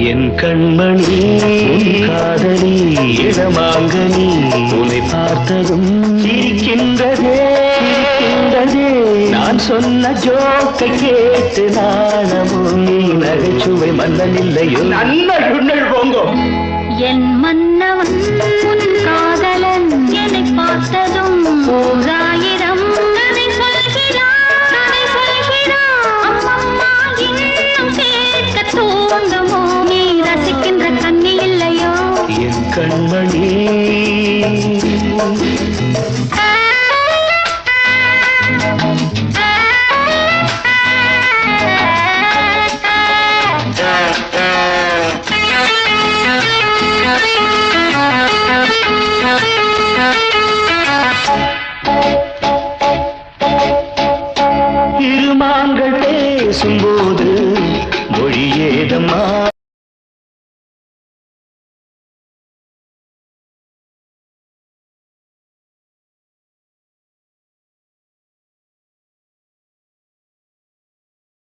என் கண்மணி உன் காதலி இடமாங்கனி உன்னை பார்த்ததும் சிரிக்கின்றதே சிரிக்கின்றதே நான் சொன்ன ஜோக்கை கேட்டு நாணமும் நகைச்சுவை மன்னன் இல்லையோ நல்ல சுண்ணல் போங்கோ என் மன்னவன் உன் காதலன் என்னை பார்த்ததும் ஓராயிரம் கதை சொல்கிறான் அம்மம்மா இன்னும் கேட்க தோன்றுமோ நீ ரசிக்கின்ற கண்ணி இல்லையோ என் கண்மணி